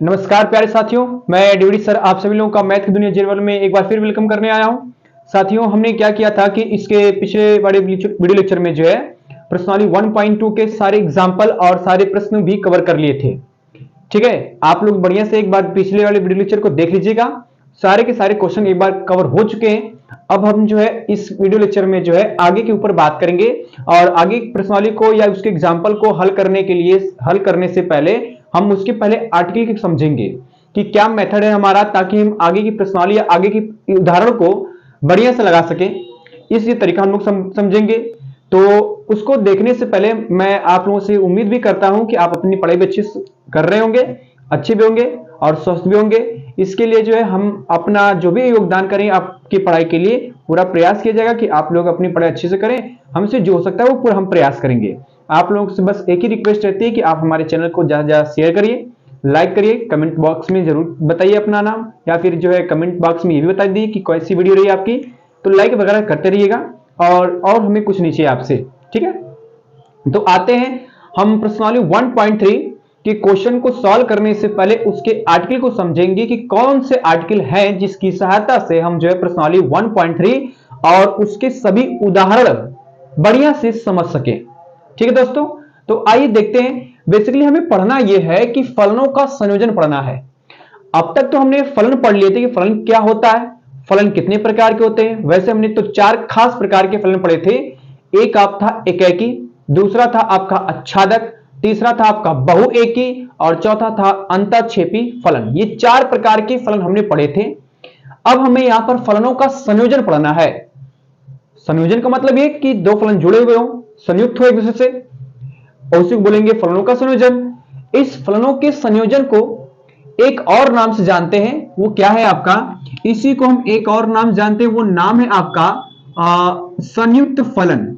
नमस्कार प्यारे साथियों, मैं डीवीडी सर आप सभी लोगों का मैथ की दुनिया जेल में एक बार फिर वेलकम करने आया हूं। साथियों, हमने क्या किया था कि इसके पिछले बड़े वीडियो लेक्चर में जो है प्रश्नावली 1.2 के सारे एग्जाम्पल और सारे प्रश्न भी कवर कर लिए थे। ठीक है, आप लोग बढ़िया से एक बार पिछले वाले वीडियो लेक्चर को देख लीजिएगा। सारे के सारे क्वेश्चन एक बार कवर हो चुके हैं। अब हम जो है इस वीडियो लेक्चर में जो है आगे के ऊपर बात करेंगे और आगे प्रश्नावली को या उसके एग्जाम्पल को हल करने के लिए हल करने से पहले हम उसके पहले आर्टिकल को समझेंगे कि क्या मेथड है हमारा, ताकि हम आगे की प्रश्नावली या आगे की उदाहरण को बढ़िया से लगा सकें। इस तरीका हम लोग समझेंगे। तो उसको देखने से पहले मैं आप लोगों से उम्मीद भी करता हूं कि आप अपनी पढ़ाई भी अच्छी कर रहे होंगे, अच्छे भी होंगे और स्वस्थ भी होंगे। इसके लिए जो है हम अपना जो भी योगदान करें आपकी पढ़ाई के लिए पूरा प्रयास किया जाएगा कि आप लोग अपनी पढ़ाई अच्छे से करें। हमसे जो हो सकता है वो पूरा हम प्रयास करेंगे। आप लोगों से बस एक ही रिक्वेस्ट रहती है कि आप हमारे चैनल को ज्यादा ज्यादा शेयर करिए, लाइक करिए, कमेंट बॉक्स में जरूर बताइए अपना नाम, या फिर जो है कमेंट बॉक्स में ये भी बता दीजिए कि कैसी वीडियो रही आपकी। तो लाइक वगैरह करते रहिएगा और हमें कुछ नहीं चाहिए आपसे। ठीक है, तो आते हैं हम प्रश्नावली 1.3 के क्वेश्चन को सॉल्व करने से पहले उसके आर्टिकल को समझेंगे कि कौन से आर्टिकल हैं जिसकी सहायता से हम जो है प्रश्नावली 1.3 और उसके सभी उदाहरण बढ़िया से समझ सके। ठीक है दोस्तों, तो आइए देखते हैं। बेसिकली हमें पढ़ना यह है कि फलनों का संयोजन पढ़ना है। अब तक तो हमने फलन पढ़ लिए थे कि फलन क्या होता है, फलन कितने प्रकार के होते हैं। वैसे हमने तो चार खास प्रकार के फलन पढ़े थे। एक आप था एकेकी, दूसरा था आपका आच्छादक, तीसरा था आपका बहुएकी और चौथा था अंतःक्षेपी फलन। ये चार प्रकार के फलन हमने पढ़े थे। अब हमें यहां पर फलनों का संयोजन पढ़ना है। संयोजन का मतलब ये कि दो फलन जुड़े हुए हो, संयुक्त हो एक दूसरे से, और उसी को बोलेंगे फलनों का संयोजन। इस फलनों के संयोजन को एक और नाम से जानते हैं। वो क्या है आपका, इसी को हम एक और नाम जानते हैं, वो नाम है आपका संयुक्त फलन।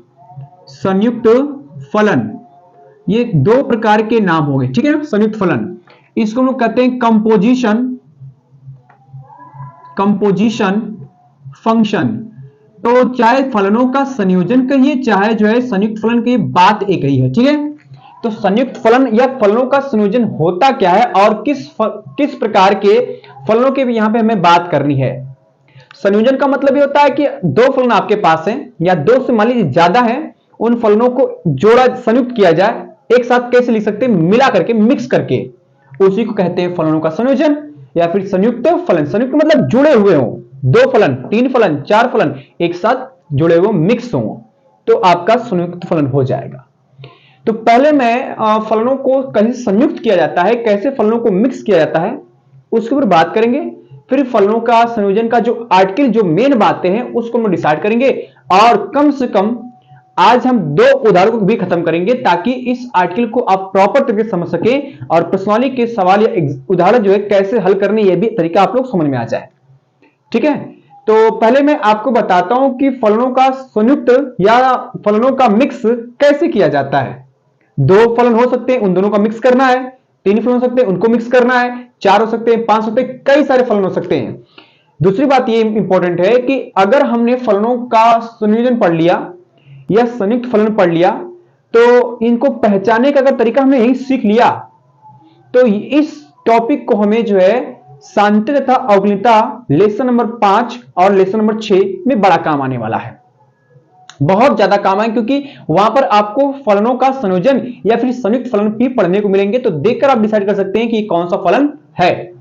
संयुक्त फलन, ये दो प्रकार के नाम हो गए। ठीक है, संयुक्त फलन, इसको हम लोग कहते हैं कंपोजिशन फंक्शन। तो चाहे फलनों का संयोजन कहिए, चाहे जो है संयुक्त फलन कहिए, बात एक ही है। ठीक है, तो संयुक्त फलन या फलनों का संयोजन होता क्या है और किस प्रकार के फलनों के भी यहां पे हमें बात करनी है। संयोजन का मतलब ये होता है कि दो फलन आपके पास हैं या दो से मान लीजिए ज्यादा है, उन फलनों को जोड़ा संयुक्त किया जाए। एक साथ कैसे लिख सकते हैं, मिला करके, मिक्स करके, उसी को कहते हैं फलनों का संयोजन या फिर संयुक्त फलन। संयुक्त मतलब जुड़े हुए हो, दो फलन, तीन फलन, चार फलन एक साथ जुड़े हुए मिक्स हो, तो आपका संयुक्त फलन हो जाएगा। तो पहले मैं फलनों को कैसे संयुक्त किया जाता है, कैसे फलनों को मिक्स किया जाता है, उसके ऊपर बात करेंगे। फिर फलनों का संयोजन का जो आर्टिकल, जो मेन बातें हैं, उसको हम डिसाइड करेंगे। और कम से कम आज हम दो उदाहरणों को भी खत्म करेंगे, ताकि इस आर्टिकल को आप प्रॉपर तरीके से समझ सकें और प्रश्नावली के सवाल या उदाहरण जो है कैसे हल करने, यह भी तरीका आप लोग समझ में आ जाए। ठीक है, तो पहले मैं आपको बताता हूं कि फलनों का संयुक्त या फलनों का मिक्स कैसे किया जाता है। दो फलन हो सकते हैं, उन दोनों का मिक्स करना है। तीन फलन हो सकते हैं, उनको मिक्स करना है। चार हो सकते हैं, पांच हो सकते हैं, कई सारे फलन हो सकते हैं। दूसरी बात ये इंपॉर्टेंट है कि अगर हमने फलनों का संयोजन पढ़ लिया या संयुक्त फलन पढ़ लिया, तो इनको पहचानने का अगर तरीका हमने यही सीख लिया, तो इस टॉपिक को हमें जो है सांख्य तथा अवकलनीयता लेसन नंबर 5 और लेसन नंबर 6 में बड़ा काम आने वाला है। बहुत ज्यादा काम आए, क्योंकि वहां पर आपको फलनों का संयोजन या फिर संयुक्त फलन भी पढ़ने को मिलेंगे। तो देखकर आप डिसाइड कर सकते हैं कि कौन सा फलन है।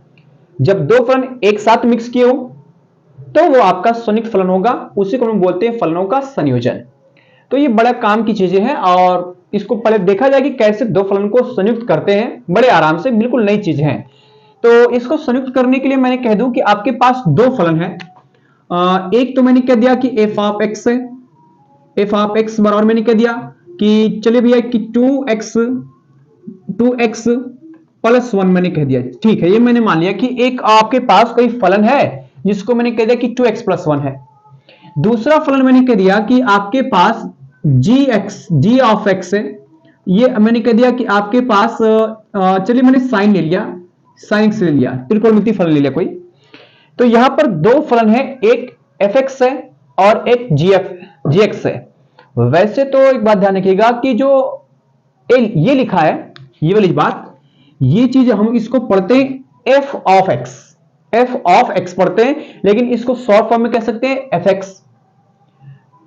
जब दो फलन एक साथ मिक्स किए हो तो वो आपका संयुक्त फलन होगा, उसी को हम बोलते हैं फलनों का संयोजन। तो ये बड़ा काम की चीजें हैं और इसको पहले देखा जाए कि कैसे दो फलन को संयुक्त करते हैं, बड़े आराम से, बिल्कुल नई चीज है। तो इसको संयुक्त करने के लिए मैंने कह दूं कि आपके पास दो फलन है। एक तो मैंने कह दिया कि एफ ऑफ एक्स है, एफ ऑफ एक्स बराबर मैंने कह दिया कि चलिए भैया कि 2x प्लस 1 मैंने कह दिया। ठीक है, ये मैंने मान लिया कि एक आपके पास कोई फलन है जिसको मैंने कह दिया कि 2x प्लस 1 है। दूसरा फलन मैंने कह दिया कि आपके पास जी ऑफ एक्स है। ये मैंने कह दिया कि आपके पास चलिए मैंने साइन ले लिया, साइन एक्स ले लिया, त्रिकोणमितीय फलन ले लिया कोई। तो यहां पर दो फलन है, एक एफ एक्स है और एक जी एक्स है। वैसे तो एक बात ध्यान रखिएगा कि जो ये लिखा है, ये वाली बात, ये चीज हम इसको पढ़ते हैं F of x, F of x पढ़ते हैं, लेकिन इसको शॉर्ट फॉर्म में कह सकते हैं एफ एक्स।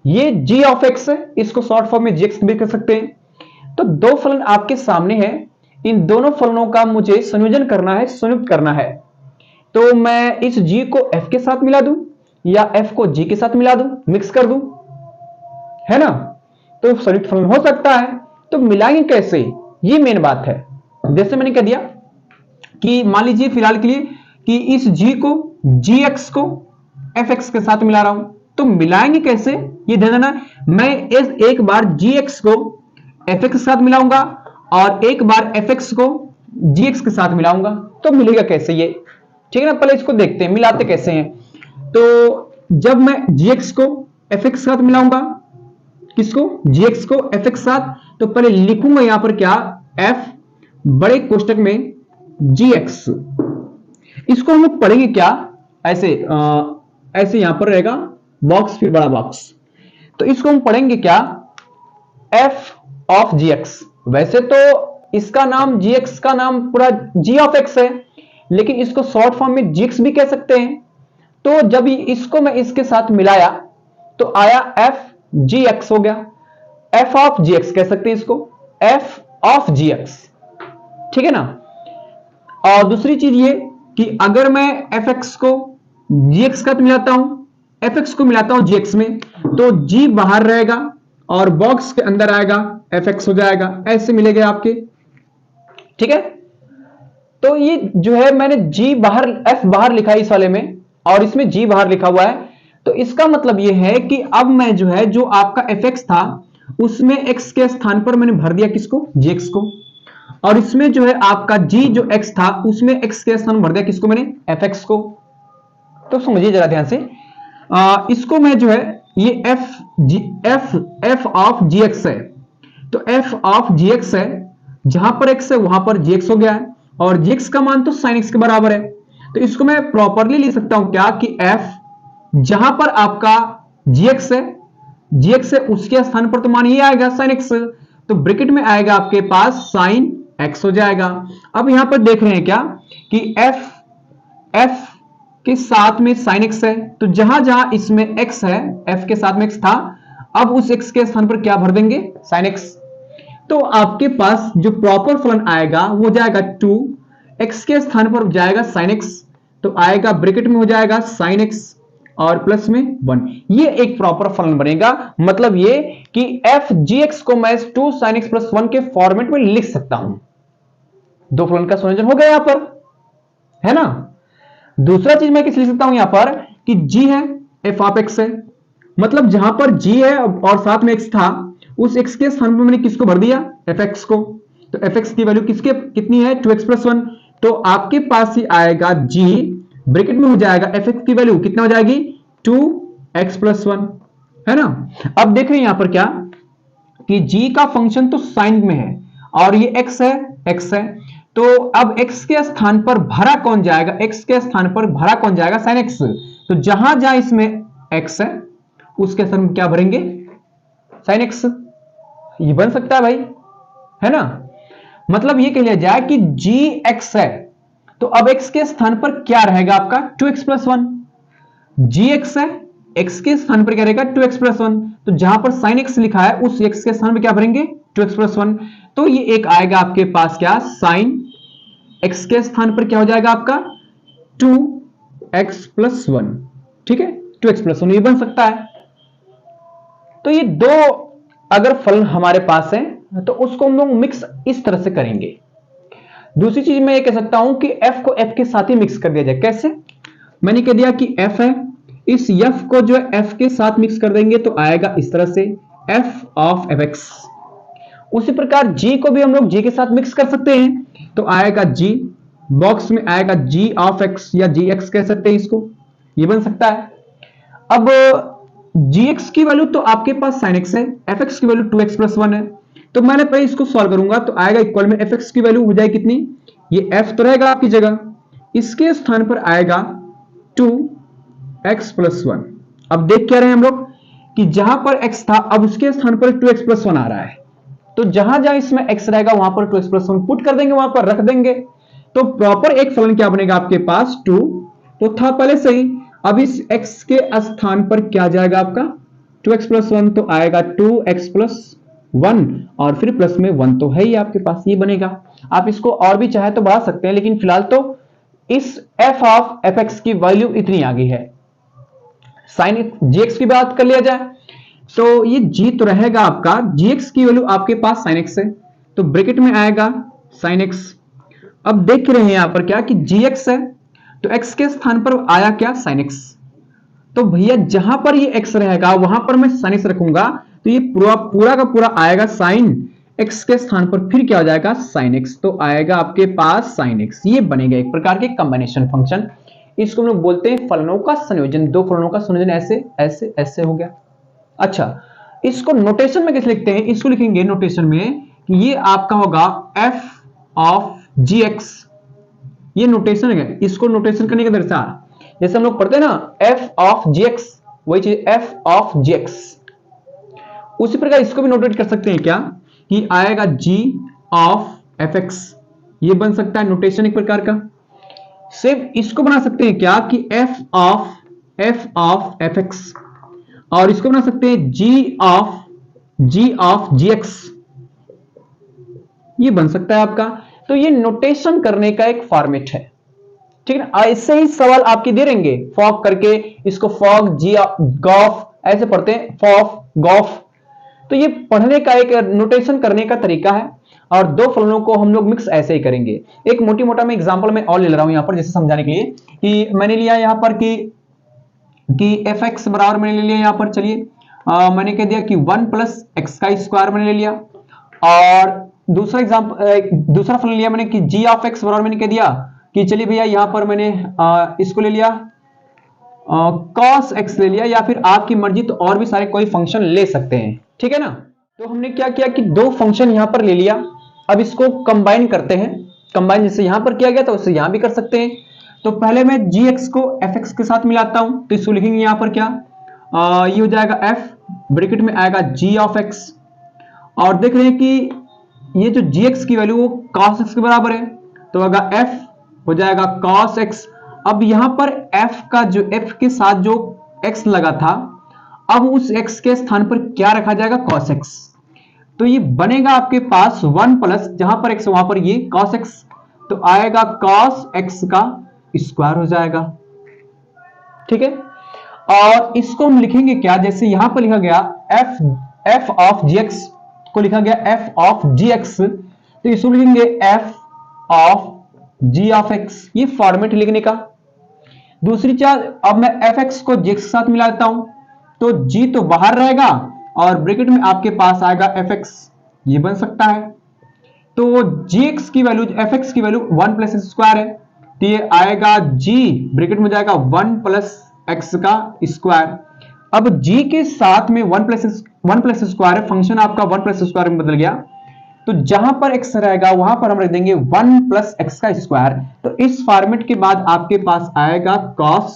ये जी ऑफ एक्स है, इसको शॉर्ट फॉर्म में जी एक्स भी कह सकते हैं। तो दो फलन आपके सामने हैं, इन दोनों फलनों का मुझे संयोजन करना है, संयुक्त करना है। तो मैं इस g को f के साथ मिला दूं या f को g के साथ मिला दूं, मिक्स कर दूं, है ना। तो संयुक्त फलन हो सकता है, तो मिलाएंगे कैसे, ये मेन बात है। जैसे मैंने कह दिया कि मान लीजिए फिलहाल के लिए कि इस g को gx को fx के साथ मिला रहा हूं, तो मिलाएंगे कैसे ये ध्यान देना। मैं एक बार gx को fx के साथ मिलाऊंगा और एक बार fx को gx के साथ मिलाऊंगा, तो मिलेगा कैसे ये, ठीक है ना। पहले इसको देखते हैं मिलाते कैसे हैं। तो जब मैं gx को fx के साथ मिलाऊंगा, किसको, gx को fx के साथ, तो पहले लिखूंगा यहां पर क्या, f बड़े कोष्टक में gx। इसको हम लोग पढ़ेंगे क्या, ऐसे ऐसे यहां पर रहेगा बॉक्स, फिर बड़ा बॉक्स। तो इसको हम पढ़ेंगे क्या, f ऑफ gx। वैसे तो इसका नाम gx का नाम पूरा g ऑफ x है, लेकिन इसको शॉर्ट फॉर्म में gx भी कह सकते हैं। तो जब इसको मैं इसके साथ मिलाया तो आया f gx हो गया, f ऑफ gx कह सकते हैं इसको, f ऑफ gx, ठीक है ना। और दूसरी चीज ये कि अगर मैं fx को gx के साथ मिलाता हूं, fx को मिलाता हूं gx में, तो g बाहर रहेगा और बॉक्स के अंदर आएगा fx हो जाएगा, ऐसे मिलेगा आपके, ठीक है। तो ये जो है मैंने g बाहर, f बाहर लिखा है इस वाले में, और इसमें g बाहर लिखा हुआ है। तो इसका मतलब ये है कि अब मैं जो है, जो आपका fx था उसमें x के स्थान पर मैंने भर दिया किसको, gx को, और इसमें जो है आपका g जो x था उसमें x के स्थान भर दिया किसको, मैंने fx को। तो समझिए जरा ध्यान से, इसको मैं जो है ये f ऑफ gx है, तो f ऑफ gx है, जहां पर x है वहां पर gx हो गया है, और gx का मान तो sin x के बराबर है। तो इसको मैं प्रॉपरली लिख सकता हूं क्या, कि f जहां पर आपका gx है उसके स्थान पर तो मान ये आएगा sin x, तो ब्रैकेट में आएगा आपके पास sin x हो जाएगा। अब यहां पर देख रहे हैं क्या कि f के साथ में sin x है, तो जहां जहां इसमें x है, f के साथ में x था, अब उस x के स्थान पर क्या भर देंगे, sin x। तो आपके पास जो प्रॉपर फलन आएगा वो जाएगा 2, x के स्थान पर जाएगा sin x, तो आएगा ब्रैकेट में हो जाएगा sin x और प्लस में 1। ये एक प्रॉपर फलन बनेगा। मतलब ये कि f gx को मैं 2 sin x प्लस 1 के फॉर्मेट में लिख सकता हूं। दो फलन का संयोजन हो गया यहां पर, है ना। दूसरा चीज मैं किस लिख सकता हूं यहां पर, कि g है, f ऑफ x है, मतलब जहां पर g है और साथ में x था, उस x के स्थान पर मैंने किसको भर दिया, fx को। तो fx की वैल्यू किसके कितनी है, 2x प्लस 1, तो आपके पास ही आएगा g, ब्रैकेट में हो जाएगा fx की वैल्यू कितना हो जाएगी, 2x प्लस 1, है ना। अब देख रहे हैं यहां पर क्या कि g का फंक्शन तो साइन में है और ये x है, तो अब x के स्थान पर भरा कौन जाएगा, x के स्थान पर भरा कौन जाएगा, sin x। तो जहां जहां इसमें x है उसके स्थान में क्या भरेंगे, sin x। ये बन सकता है भाई, है ना। मतलब ये कह लिया जाए कि gx है, तो अब x के स्थान पर क्या रहेगा आपका, 2x प्लस 1। gx है, x के स्थान पर क्या रहेगा, 2x प्लस 1, तो जहां पर sin x लिखा है उस x के स्थान पर क्या भरेंगे, 2x प्लस 1। तो ये एक आएगा आपके पास क्या, sin x के स्थान पर क्या हो जाएगा आपका 2x प्लस 1, ठीक है, 2x प्लस 1 ये बन सकता है। तो ये दो अगर फलन हमारे पास है तो उसको हम लोग मिक्स इस तरह से करेंगे। दूसरी चीज मैं ये कह सकता हूं कि f को f के साथ ही मिक्स कर दिया जाए। कैसे, मैंने कह दिया कि f है, इस f को जो है f के साथ मिक्स कर देंगे तो आएगा इस तरह से f ऑफ fx। उसी प्रकार g को भी हम लोग g के साथ मिक्स कर सकते हैं, तो आएगा g, बॉक्स में आएगा g ऑफ x या gx कह सकते हैं इसको, ये बन सकता है। अब gx की वैल्यू तो आपके पास sin x है, fx की वैल्यू 2x प्लस 1 है, तो मैंने पहले इसको सॉल्व करूंगा तो आएगा इक्वल में fx की वैल्यू हो जाएगी कितनी, ये f तो रहेगा आपकी जगह, इसके स्थान पर आएगा 2x प्लस 1। अब देख क्या रहे हैं हम लोग कि जहां पर x था अब उसके स्थान पर 2x प्लस 1 आ रहा है, तो जहां जहां इसमें x रहेगा वहां पर 2x प्लस 1 पुट कर देंगे, वहां पर रख देंगे, तो प्रॉपर एक फलन क्या बनेगा आपके पास 2, तो था पहले से ही। अब इस x के स्थान पर क्या जाएगा आपका 2x + 1, तो आएगा 2x + 1 और फिर प्लस में 1 तो है ही आपके पास, ये बनेगा। आप इसको और भी चाहे तो बढ़ा सकते हैं, लेकिन फिलहाल तो इस f ऑफ fx की वैल्यू इतनी आ गई है। sin gx की बात कर लिया जाए तो ये g तो रहेगा आपका, gx की वैल्यू आपके पास sin x है, तो ब्रैकेट में आएगा sin x। अब देख रहे हैं यहां पर क्या कि gx है, तो x के स्थान पर आया क्या sin x, तो भैया जहां पर ये x रहेगा वहां पर मैं sin x रखूंगा, तो ये पूरा का पूरा आएगा sin x के स्थान पर फिर क्या हो जाएगा sin x, तो आएगा आपके पास sin x। ये बनेगा एक प्रकार के कॉम्बिनेशन फंक्शन, इसको हम लोग बोलते हैं फलनों का संयोजन। दो फलनों का संयोजन ऐसे ऐसे ऐसे हो गया। अच्छा, इसको नोटेशन में कैसे लिखते हैं, इसको लिखेंगे नोटेशन में कि ये आपका होगा f ऑफ gx, ये नोटेशन है। इसको नोटेशन करने का तरीका जैसे हम लोग पढ़ते हैं ना f ऑफ gx, वही चीज f ऑफ gx, उसी प्रकार इसको भी नोटेट कर सकते हैं क्या कि आएगा g ऑफ fx, ये बन सकता है नोटेशन एक प्रकार का। सिर्फ इसको बना सकते हैं क्या कि f ऑफ fx, और इसको बना सकते हैं g ऑफ gx, ये बन सकता है आपका। तो ये नोटेशन करने का एक फॉर्मेट है, ठीक है ना। ऐसे ही सवाल आपके दे रहेंगे फॉग करके, इसको फॉग जी गॉफ ऐसे पढ़ते हैं, फॉफ गॉफ, तो ये पढ़ने का एक नोटेशन करने का तरीका है। और दो फलनों को हम लोग मिक्स ऐसे ही करेंगे। एक मोटी मोटा मैं एग्जांपल में और ले रहा हूं यहां पर जैसे समझाने के लिए, कि मैंने लिया यहां पर कि fx बराबर मैंने ले लिया यहां पर, चलिए मैंने कह दिया कि 1 + x का स्क्वायर मैंने ले लिया। और दूसरा एग्जांपल, दूसरा फलन लिया मैंने कि g ऑफ x बराबर मैंने कह दिया कि चलिए भैया यहां पर मैंने इसको ले लिया cos x ले लिया, या फिर आपकी मर्जी तो और भी सारे कोई फंक्शन ले सकते हैं, ठीक है ना। तो हमने क्या किया कि दो फंक्शन यहां पर ले लिया, अब इसको कंबाइन करते हैं। कंबाइन जैसे यहां पर किया गया तो उससे यहां भी कर सकते हैं। तो पहले मैं gx को fx के साथ मिलाता हूं, तो इसको लिखेंगे यहां पर क्या ये हो जाएगा f, ब्रैकेट में आएगा g ऑफ x, और देख रहे हैं कि ये जो gx की वैल्यू वो cos x के बराबर है, तो होगा f हो जाएगा cos x। अब यहां पर f का जो f के साथ जो x लगा था, अब उस x के स्थान पर क्या रखा जाएगा cos x, तो ये बनेगा आपके पास 1 प्लस जहां पर x वहां पर ये cos x, तो आएगा cos x का स्क्वायर हो जाएगा, ठीक है। और इसको हम लिखेंगे क्या, जैसे यहां पर लिखा गया f ऑफ gx को लिखा गया f ऑफ gx, तो इसको लिखेंगे f of g of x, ये फॉर्मेट लिखने का। दूसरी चीज, अब मैं fx को gx के साथ मिला देता हूं, तो g तो बाहर रहेगा और ब्रैकेट में आपके पास आएगा fx, ये बन सकता है। तो gx की वैल्यू fx की वैल्यू 1 + x स्क्वायर है, तो ये आएगा g ब्रैकेट में जाएगा 1 + x का स्क्वायर। अब g के साथ में 1 + स्क्वायर है, फंक्शन आपका 1 + स्क्वायर में बदल गया, तो जहां पर x रहेगा वहां पर हम रख देंगे 1 + x का स्क्वायर। तो इस फॉर्मेट के बाद आपके पास आएगा cos,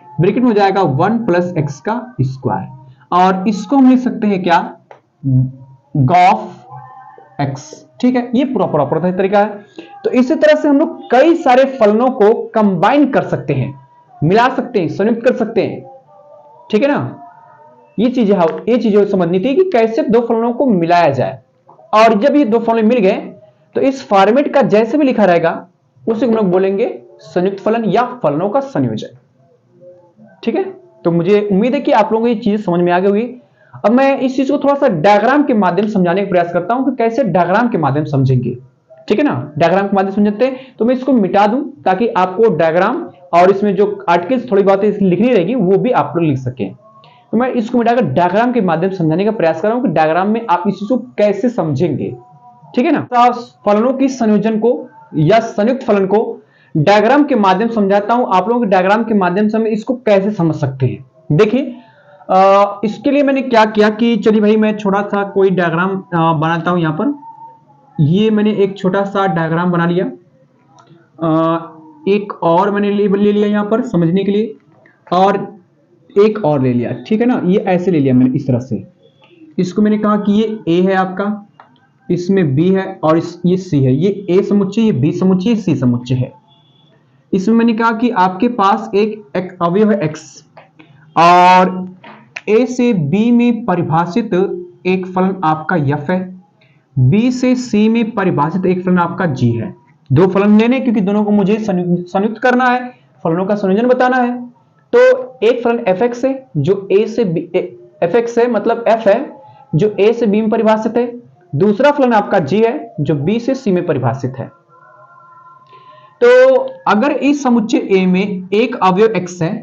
ब्रैकेट में जाएगा 1 + x का स्क्वायर, और इसको हम लिख सकते हैं क्या gॉफ x, ठीक है। ये पूरा तरीका है। तो इसी तरह से हम लोग कई सारे फलनों को कंबाइन कर सकते हैं, मिला सकते हैं, संयुक्त कर सकते हैं, ठीक है ना। ये चीजें समझनी थी कि कैसे दो फलनों को मिलाया जाए, और जब ये दो फलन मिल गए तो इस फॉर्मेट का जैसे भी लिखा रहेगा उसे हम लोग बोलेंगे संयुक्त फलन या फलनों का संयोजन, ठीक है। तो मुझे उम्मीद है कि आप लोगों को ये चीज समझ में आ गई होगी। अब मैं इस चीज को थोड़ा सा डायग्राम के माध्यम से समझाने का प्रयास करता हूं कि कैसे डायग्राम के माध्यम समझेंगे, ठीक है ना। डायग्राम के माध्यम समझते हैं, तो मैं इसको मिटा दूं ताकि आपको डायग्राम और इसमें जो आर्टिकल्स थोड़ी बातें लिखनी रहेगी वो भी आप लोग लिख सकें। तो मैं इसको मिटाकर डायग्राम के माध्यम से समझाने का प्रयास कर रहा हूं कि डायग्राम में आप इस चीज को कैसे समझेंगे, ठीक है ना। तो फलनों की संयोजन को या संयुक्त फलन को डायग्राम के माध्यम समझाता हूं आप लोगों के, डायग्राम के माध्यम से हम इसको कैसे समझ सकते हैं। देखिए इसके लिए मैंने क्या किया कि चलिए भाई मैं छोटा सा कोई डायग्राम बनाता हूं। यहां पर ये मैंने एक छोटा सा डायग्राम बना लिया, एक और मैंने ले लिया यहां पर समझने के लिए, और एक और ले लिया, ठीक है ना। ये ऐसे ले लिया मैंने इस तरह से, इसको मैंने कहा कि ये A है आपका, इसमें बी है और ये सी है, ये ए समुच्चय, ये बी समुच्चय, ये सी समुच्चय है। इसमें मैंने कहा कि आपके पास एक अवयव है एक्स और ए से बी में परिभाषित एक फलन आपका एफ है, बी से सी में परिभाषित एक फलन आपका जी है। दो फलन लेने क्योंकि दोनों को मुझे संयुक्त करना है, फलनों का संयोजन बताना है। तो एक फलन एफ एक्स है जो ए से बी, एफ एक्स है मतलब एफ है जो ए से बी में परिभाषित है, दूसरा फलन आपका जी है जो बी से सी में परिभाषित है। तो अगर इस समुच्चय ए में एक अवयव x है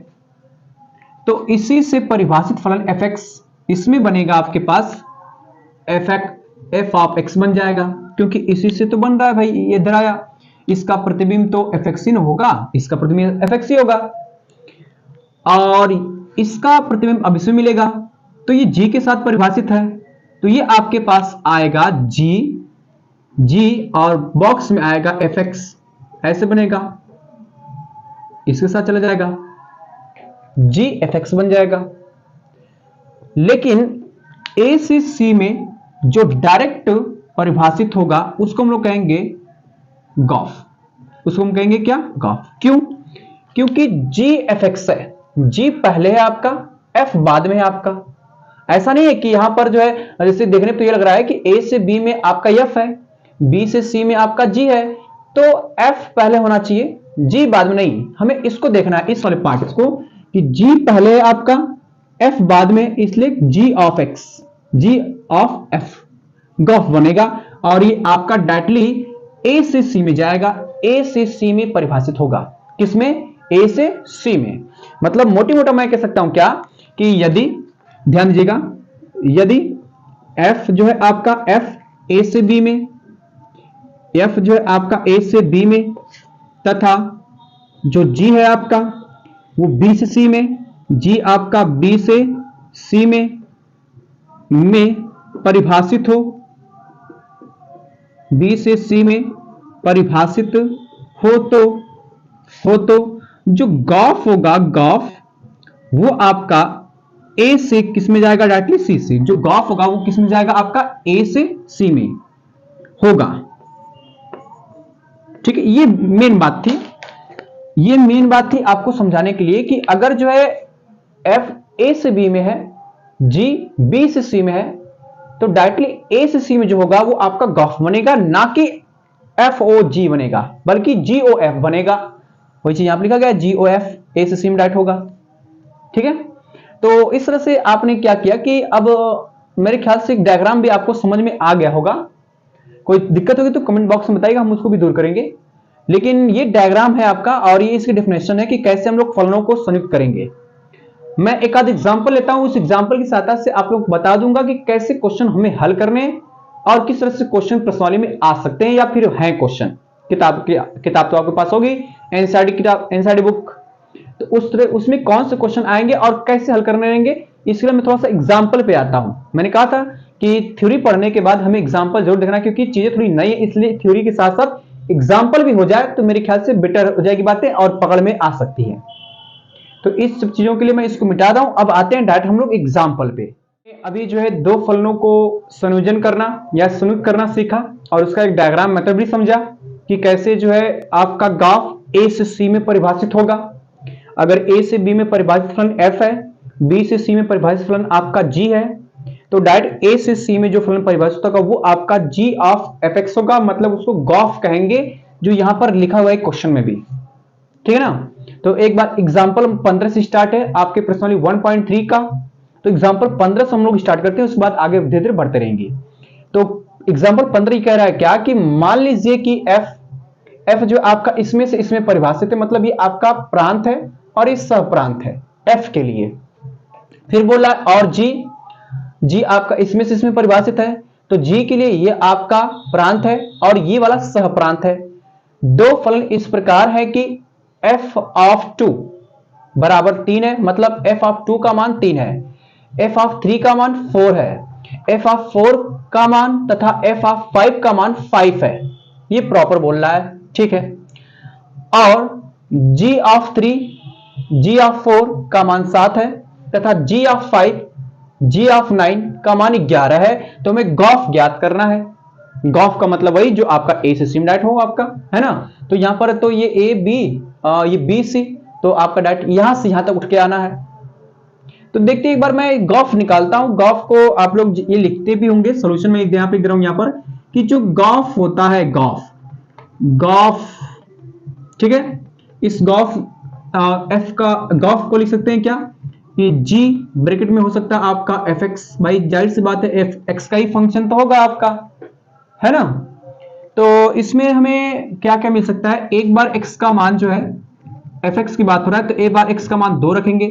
तो इसी से परिभाषित फलन fx इसमें बनेगा आपके पास f ऑफ x बन जाएगा, क्योंकि इसी से तो बन रहा है भाई, ये इधर आया, इसका प्रतिबिंब तो fx ही न होगा, इसका प्रतिबिंब fx ही होगा और इसका प्रतिबिंब अब इसमें मिलेगा, तो ये g के साथ परिभाषित है, तो ये आपके पास आएगा g और बॉक्स में आएगा fx, ऐसे बनेगा, इसके साथ चला जाएगा, g fx बन जाएगा। लेकिन a से c में जो डायरेक्ट परिभाषित होगा उसको हम लोग कहेंगे गॉफ, उसको हम कहेंगे क्या, गॉफ। क्यों? क्योंकि g fx है, g पहले है आपका, f बाद में है आपका। ऐसा नहीं है कि यहां पर जो है जैसे देखने तो ये लग रहा है कि a से b में आपका f है, b से c में आपका g है, तो f पहले होना चाहिए, g बाद में नहीं। हमें इसको देखना है, इस वाले पार्ट को, कि g पहले है आपका, f बाद में, इसलिए g of x, g of f gof बनेगा और ये आपका डायरेक्टली a से c में जाएगा, a से c में परिभाषित होगा। किसमें? a से c में। मतलब मोटी मोटा मैं कह सकता हूं क्या कि यदि, ध्यान दीजिएगा, यदि f जो है आपका f a से b में, f जो है आपका a से b में तथा जो g है आपका वो b से c में, g आपका b से c में परिभाषित हो, b से c में परिभाषित हो तो जो गॉफ होगा, गॉफ वो आपका a से किस में जाएगा, डायरेक्टली c से, जो गॉफ होगा वो किस में जाएगा आपका a से c में होगा। ठीक है, ये मेन बात थी, ये मेन बात थी आपको समझाने के लिए कि अगर जो है f a से b में है, g b से c में है, तो डायरेक्टली a से c में जो होगा वो आपका गॉफ बनेगा, ना कि f o g बनेगा, बल्कि g o f बनेगा। वही चीज यहां पर लिखा गया, g o f a से c में डायरेक्ट होगा। ठीक है, तो इस तरह से आपने क्या किया कि अब मेरे ख्याल से एक डायग्राम भी आपको समझ में आ गया होगा। कोई दिक्कत होगी तो कमेंट बॉक्स में बताइएगा, हम उसको भी दूर करेंगे। लेकिन ये डायग्राम है आपका और ये इसकी डेफिनेशन है कि कैसे हम लोग फलनों को संयुक्त करेंगे। मैं एक आध एग्जांपल लेता हूं, उस एग्जांपल की सहायता से आप लोग बता दूंगा कि कैसे क्वेश्चन हमें हल करने और किस तरह से क्वेश्चन प्रश्नावली में आ सकते हैं या फिर हैं क्वेश्चन। किताब तो आपके पास होगी, एनसीईआरटी किताब, एनसीईआरटी बुक, तो उस तरह उसमें कौन से क्वेश्चन आएंगे और कैसे हल करने रहेंगे, इसके लिए मैं थोड़ा सा एग्जाम्पल पे आता हूं। मैंने कहा था कि थ्योरी पढ़ने के बाद हमें एग्जाम्पल जरूर देखना, क्योंकि चीजें थोड़ी नई है, इसलिए थ्योरी के साथ साथ एग्जाम्पल भी हो जाए तो मेरे ख्याल से बेटर हो जाएगी बातें और पकड़ में आ सकती है। तो इस सब चीजों के लिए मैं इसको मिटा दूं। अब आते हैं डायरेक्ट हम लोग एग्जाम्पल पे। अभी जो है दो फलनों को संयोजन करना या संयुक्त करना सीखा और उसका एक डायग्राम मेथड भी समझा कि कैसे जो है आपका ग्राफ ए से सी में परिभाषित होगा। अगर ए से बी में परिभाषित फलन f है, बी से सी में परिभाषित फलन आपका g है, तो डायरेक्ट ए से सी में जो फलन परिभाषित होगा वो आपका g ऑफ fx होगा, मतलब उसको गॉफ कहेंगे, जो यहां पर लिखा हुआ है क्वेश्चन में भी। ठीक है ना। तो एक बार एग्जांपल 15 से स्टार्ट है आपके प्रश्नावली 1.3 का, तो एग्जांपल 15 से हम लोग स्टार्ट करते हैं, उसके बाद आगे धीरे धीरे बढ़ते रहेंगे। तो एग्जांपल 15 कह रहा है क्या कि मान लीजिए कि f जो आपका इसमें से इसमें परिभाषित है, मतलब ये आपका प्रांत है और ये सह प्रांत है f के लिए। फिर बोला और g आपका इसमें से इसमें परिभाषित है, तो g के लिए ये आपका प्रांत है और ये वाला सह प्रांत है। दो फलन इस प्रकार है कि f ऑफ 2 बराबर 3 है, मतलब f ऑफ 2 का मान 3 है, f ऑफ 3 का मान 4 है, f ऑफ 4 का मान तथा f ऑफ 5 का मान 5 है, ये प्रॉपर बोल रहा है। ठीक है, और g ऑफ 3, g ऑफ 4 का मान 7 है तथा g ऑफ 5, g ऑफ 9 का मान 11 है, तो हमें गॉफ ज्ञात करना है। गॉफ का मतलब वही जो आपका ए से सिम डायरेक्ट हो आपका, है ना। तो यहां पर तो ये ए बी, ये बी सी, तो आपका डायरेक्ट यहां से यहां तक उठ के आना है। तो देखते हैं, एक बार मैं गॉफ निकालता हूं। गॉफ को आप लोग ये लिखते भी होंगे, सोल्यूशन में यहां पे लिख रहा हूं यहां पर कि जो गॉफ होता है, गॉफ गॉफ, ठीक है, इस गॉफ एफ का गॉफ को लिख सकते हैं क्या, कि जी ब्रैकेट में हो सकता है आपका एफ एक्स, भाई जाहिर सी बात है एफ एक्स का ही फंक्शन तो होगा आपका, है ना। तो इसमें हमें क्या क्या मिल सकता है, एक बार एक्स का मान जो है, एफ एक्स की बात हो रहा है तो एक बार एक्स का मान 2 रखेंगे,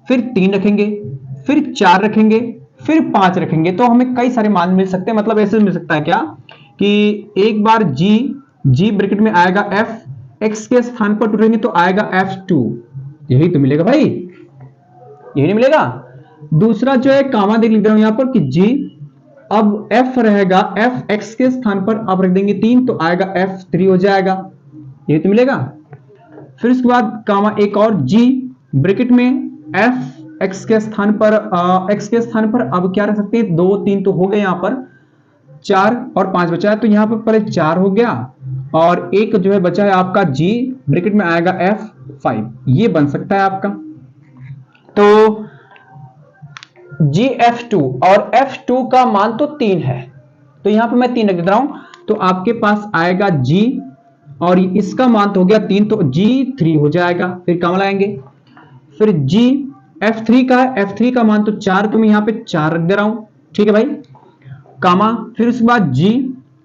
फिर 3 रखेंगे, फिर 4 रखेंगे, फिर 5 रखेंगे, तो हमें कई सारे मान मिल सकते हैं। मतलब ऐसे मिल सकता है क्या कि एक बार जी ब्रैकेट में आएगा एफ, एक्स के स्थान पर 2 रहेंगे तो आएगा f2, यही तो मिलेगा भाई, यही नहीं मिलेगा। दूसरा जो है कामा देख लिख रहा हूं यहां पर कि जी, अब f रहेगा, f x के स्थान पर आप रख देंगे 3 तो आएगा f3 हो जाएगा, यही तो मिलेगा। फिर उसके बाद कामा एक और g ब्रैकेट में f x के स्थान पर अब क्या रख सकते हैं, 2 3 तो हो गए, यहां पर 4 और 5 बचा है, तो यहां पर पहले 4 हो गया और एक जो है बचा है आपका g ब्रैकेट में आएगा f5, ये बन सकता है आपका। तो GF2 और F2 का मान तो 3 है, तो यहां पे मैं 3 रख देता हूं, तो आपके पास आएगा G और इसका मान तो हो गया 3, तो G3 हो जाएगा। फिर काम लाएंगे, फिर G F3 का है, F3 का मान तो 4, तो मैं यहां पे 4 रख दे रहा हूं, ठीक है भाई, कामा। फिर उसके बाद G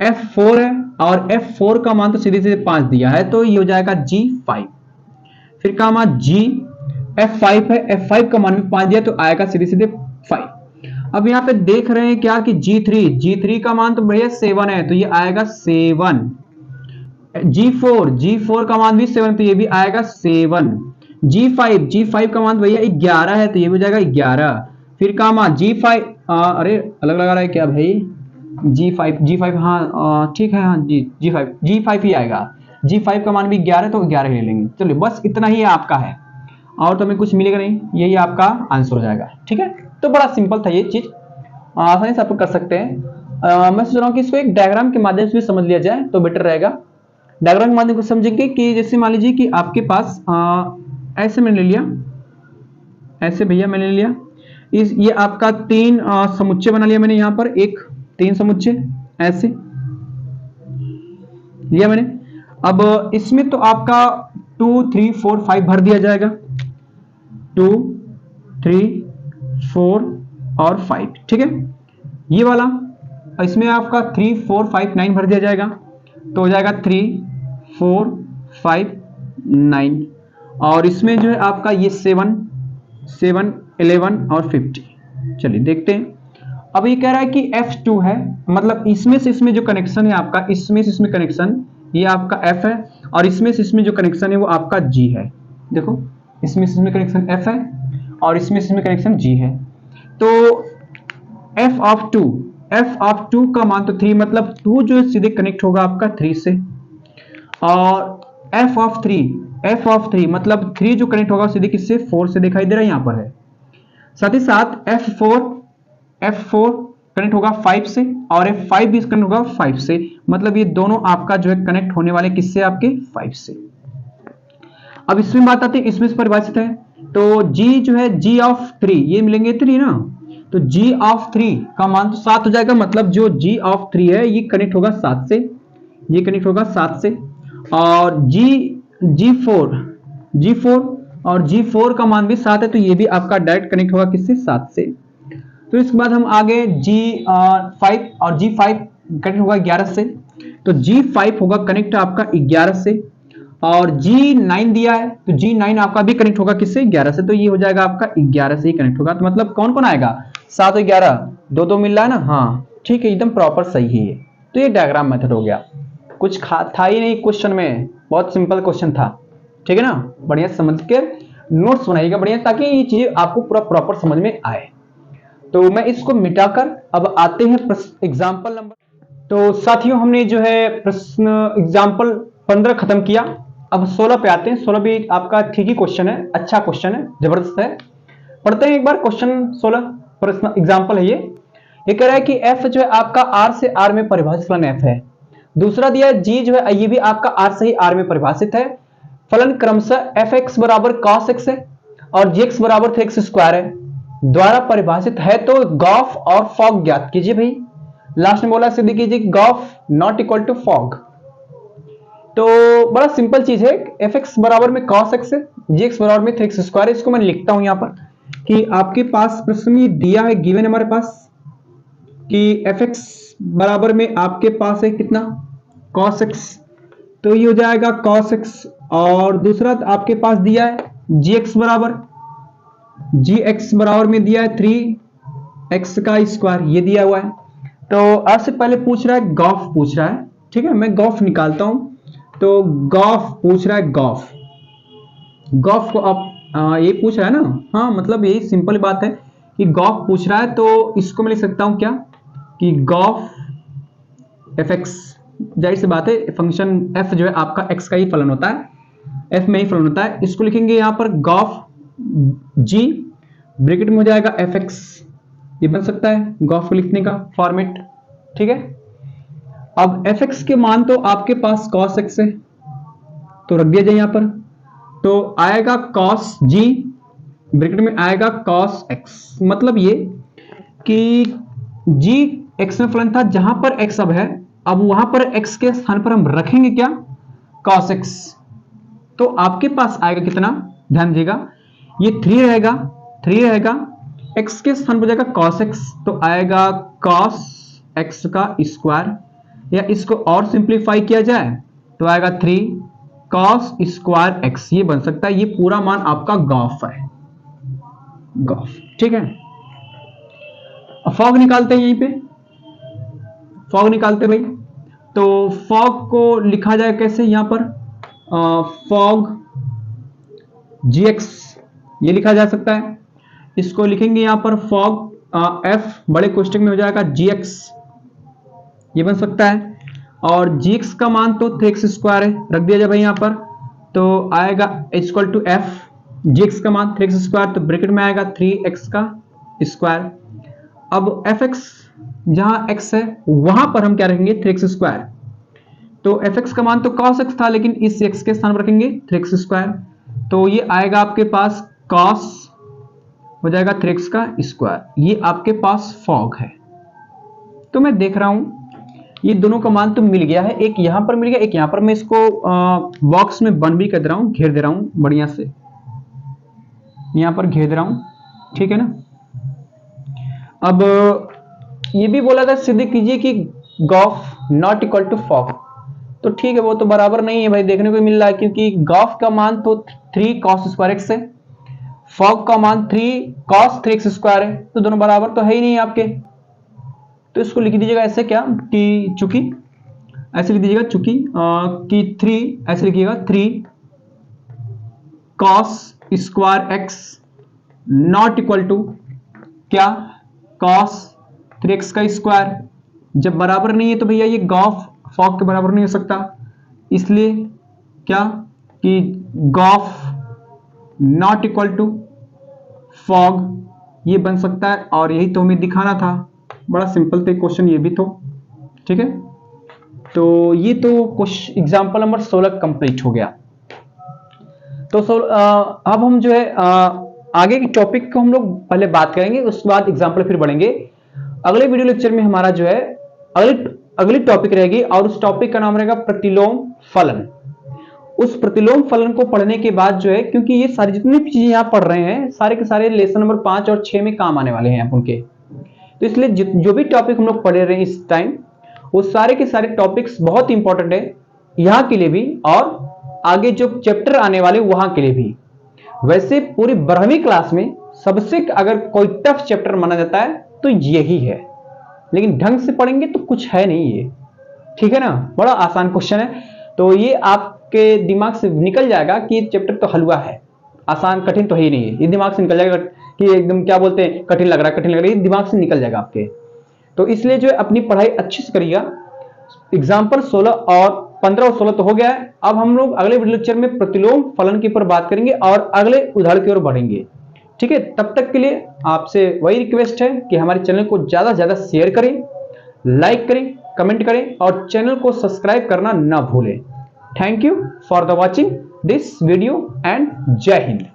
F4 है और F4 का मान तो सीधे सीधे 5 दिया है, तो ये हो जाएगा G5। फिर कामा G F5 है, F5 का मान भी 5 दिया तो आएगा सीधे सीधे 5। अब यहां पे देख रहे हैं क्या कि G3 का मान तो भैया 7 है, तो ये आएगा 7। G4 का मान भी 7, तो ये भी आएगा 7। G5 का मान भैया 11 है, तो ये भी हो जाएगा 11। फिर कामा G5, अरे अलग लगा रहा है क्या भाई, G5 हाँ ठीक है, हाँ G5 ही आएगा। G5 का मान भी 11 तो 11 ही ले लेंगे। चलिए बस इतना ही आपका है, और तो हमें कुछ मिलेगा नहीं, यही आपका आंसर हो जाएगा, ठीक है। तो बड़ा सिंपल था ये चीज, आसानी से आप कर सकते हैं। मैं सोच रहा हूँ कि इसको एक डायग्राम के माध्यम से भी समझ लिया जाए तो बेटर रहेगा। डायग्राम के माध्यम से समझेंगे कि जैसे मान लीजिए कि आपके पास ऐसे मैंने ले लिया, ऐसे भैया मैंने ले लिया, ये आपका 3 समुच्चय बना लिया मैंने, यहाँ पर 3 समुच्चय ऐसे लिया मैंने। अब इसमें तो आपका 2 3 4 5 भर दिया जाएगा, 2 3 4 और 5, ठीक है, ये वाला। इसमें आपका 3 4 5 9 भर दिया जाएगा, तो हो जाएगा 3 4 5 9। और इसमें जो है आपका ये 7 11 और 50। चलिए देखते हैं। अब ये कह रहा है कि F2 है, मतलब इसमें से इसमें जो कनेक्शन है आपका, इसमें से इसमें कनेक्शन ये आपका F है, और इसमें से इसमें जो कनेक्शन है वो आपका G है। देखो इसमें से इसमें कनेक्शन F है और इसमें से इसमें कनेक्शन G है। तो F ऑफ 2 का मान तो 3, मतलब 2 जो है सीधे कनेक्ट होगा आपका 3 से, और F ऑफ 3 मतलब 3 जो कनेक्ट होगा सीधे किससे, 4 से, दिखाई दे रहा है यहां पर है। साथ ही साथ F4 कनेक्ट होगा 5 से, और F5 भी कनेक्ट होगा 5 से, मतलब ये दोनों आपका जो है कनेक्ट होने वाले किससे, आपके 5 से। अब इसमें बात आती है, इसमें से परिभाषित है, तो G जो है G ऑफ 3, ये मिलेंगे 3 ना, तो G ऑफ 3 का मान तो 7 हो जाएगा, मतलब जो G ऑफ 3 है ये कनेक्ट होगा 7 से, ये कनेक्ट होगा 7 से, और G4 और G4 का मान भी 7 है, तो ये भी आपका डायरेक्ट कनेक्ट होगा किससे, 7 से। तो इसके बाद हम आगे G5 और G5 कनेक्ट होगा 11 से, तो G5 होगा कनेक्ट आपका 11 से, और G9 दिया है तो G9 आपका भी कनेक्ट होगा किससे, 11 से, तो ये हो जाएगा आपका 11 से ही कनेक्ट होगा। तो मतलब कौन कौन आएगा, 7 और 11, 2 मिल रहा है ना, हाँ ठीक है, एकदम प्रॉपर सही है। तो ये डायग्राम मेथड हो गया, कुछ था ही नहीं क्वेश्चन में, बहुत सिंपल क्वेश्चन था, ठीक है ना। बढ़िया समझ के नोट्स बनाइएगा बढ़िया, ताकि ये चीजें आपको पूरा प्रॉपर समझ में आए। तो मैं इसको मिटाकर अब आते हैं एग्जाम्पल नंबर। तो साथियों हमने जो है प्रश्न एग्जाम्पल 15 खत्म किया, अब 16 पे आते हैं। 16 भी आपका ठीक ही क्वेश्चन है, अच्छा क्वेश्चन है, जबरदस्त है। पढ़ते हैं एक बार क्वेश्चन 16, प्रश्न एग्जाम्पल है ये ये कह रहा है कि f जो है आपका r से r में परिभाषित फलन f है। दूसरा दिया है g जो है ये भी आपका r से ही r में परिभाषित है। फलन क्रमशः fx बराबर cos x है और gx बराबर 3x² है, द्वारा परिभाषित है। तो गॉफ और फॉग ज्ञात कीजिए भाई। लास्ट में बोला सिद्ध कीजिए gof not equal to fog. तो बड़ा सिंपल चीज है, fx बराबर में cos x है, gx बराबर में 3x² है। इसको मैं लिखता हूं यहां पर कि आपके पास प्रश्न में दिया है, गिवन हमारे पास कि fx बराबर में आपके पास है कितना cos x, तो ये हो जाएगा cos x। और दूसरा आपके पास दिया है gx बराबर में दिया है 3x², ये दिया हुआ है। तो आपसे पहले पूछ रहा है गॉफ पूछ रहा है, ठीक है, मैं गॉफ निकालता हूं। तो गॉफ पूछ रहा है, गॉफ को आप ये पूछ रहा है ना, हाँ मतलब यही सिंपल बात है कि गॉफ पूछ रहा है। तो इसको मैं लिख सकता हूं क्या कि गॉफ fx, जाहिर सी बात है फंक्शन f जो है आपका x का ही फलन होता है, f में ही फलन होता है। इसको लिखेंगे यहां पर गॉफ g, ब्रैकेट में हो जाएगा fx, ये बन सकता है गॉफ को लिखने का फॉर्मेट, ठीक है। अब fx के मान तो आपके पास cos x है, तो रख दिया जाए यहां पर, तो आएगा cos g, ब्रैकेट में आएगा cos x। मतलब ये कि g x में फलन था, जहां पर x अब है, अब वहां पर x के स्थान पर हम रखेंगे क्या cos x, तो आपके पास आएगा कितना, ध्यान दीजिएगा, ये 3 रहेगा, x के स्थान पर जाएगा cos x, तो आएगा cos x का स्क्वायर, या इसको और सिंप्लीफाई किया जाए तो आएगा 3 cos स्क्वायर x, ये बन सकता है। ये पूरा मान आपका गॉफ है, गॉफ, ठीक है। फॉग निकालते हैं, यहीं पे फॉग निकालते भाई। तो फॉग को लिखा जाए कैसे, यहां पर फॉग gx ये लिखा जा सकता है। इसको लिखेंगे यहां पर फॉग f बड़े कोष्टक में हो जाएगा gx, ये बन सकता है। और gx का मान तो 3x² है, रख दिया जाए भाई यहां पर, तो आएगा इक्वल टू f, gx का मान 3x², तो ब्रैकेट में आएगा 3x²। अब fx जहां x है वहां पर हम क्या रखेंगे 3x², तो fx का मान तो cos x था, लेकिन इस x के स्थान पर रखेंगे 3x², तो ये आएगा आपके पास cos हो जाएगा 3x², ये आपके पास फॉग है। तो मैं देख रहा हूं ये दोनों का मान तो मिल गया है, एक यहां पर मिल गया, एक यहां पर। मैं इसको बॉक्स में बंद भी कर दे रहा हूं, घेर दे रहा हूं बढ़िया से, यहां पर घेर दे रहा हूं, ठीक है ना। अब ये भी बोला था सिद्ध कीजिए कि gof not equal to fog, तो ठीक है, वो तो बराबर नहीं है भाई, देखने को मिल रहा है, क्योंकि गॉफ का मान तो 3 cos² x है, फॉग का मान 3 cos 3x² है, तो दोनों बराबर तो है ही नहीं आपके। तो इसको लिख दीजिएगा ऐसे क्या कि चूंकि, ऐसे लिख दीजिएगा चूंकि कि 3, ऐसे लिखिएगा 3 cos² x not equal to क्या cos 3x²। जब बराबर नहीं है तो भैया ये गॉफ फॉग के बराबर नहीं हो सकता, इसलिए क्या कि gof not equal to fog, ये बन सकता है। और यही तो हमें दिखाना था, बड़ा सिंपल था क्वेश्चन ये भी तो, ठीक है। तो ये तो एग्जांपल नंबर 16 कंप्लीट हो गया। तो अब हम जो है आगे के टॉपिक को हम लोग पहले बात करेंगे, उसके बाद एग्जांपल फिर बढ़ेंगे। अगले वीडियो लेक्चर में हमारा जो है अगली टॉपिक रहेगी, और उस टॉपिक का नाम रहेगा प्रतिलोम फलन। उस प्रतिलोम फलन को पढ़ने के बाद जो है, क्योंकि ये सारी जितनी भी चीजें यहाँ पढ़ रहे हैं सारे के सारे लेसन नंबर 5 और 6 में काम आने वाले हैं उनके, तो इसलिए जो भी टॉपिक हम लोग पढ़ रहे हैं इस टाइम, वो सारे के सारे टॉपिक्स बहुत इंपॉर्टेंट है यहाँ के लिए भी, और आगे जो चैप्टर आने वाले वहां के लिए भी। वैसे पूरी 12वीं क्लास में सबसे अगर कोई टफ चैप्टर माना जाता है तो यही है, लेकिन ढंग से पढ़ेंगे तो कुछ है नहीं ये, ठीक है ना। बड़ा आसान क्वेश्चन है, तो ये आपके दिमाग से निकल जाएगा कि चैप्टर तो हलवा है, आसान कठिन तो ही नहीं है, ये दिमाग से निकल जाएगा कि एकदम क्या बोलते हैं कठिन लग रहा है, ये दिमाग से निकल जाएगा आपके। तो इसलिए जो है अपनी पढ़ाई अच्छे से करिएगा। एग्जाम्पल 16 और 15 और 16 तो हो गया है। अब हम लोग अगले वीडियो लेक्चर में प्रतिलोम फलन के ऊपर बात करेंगे और अगले उदाहरण की ओर बढ़ेंगे। ठीक है, तब तक के लिए आपसे वही रिक्वेस्ट है कि हमारे चैनल को ज्यादा से ज्यादा शेयर करें, लाइक करें, कमेंट करें और चैनल को सब्सक्राइब करना ना भूलें। Thank you for the watching this video and जय हिंद।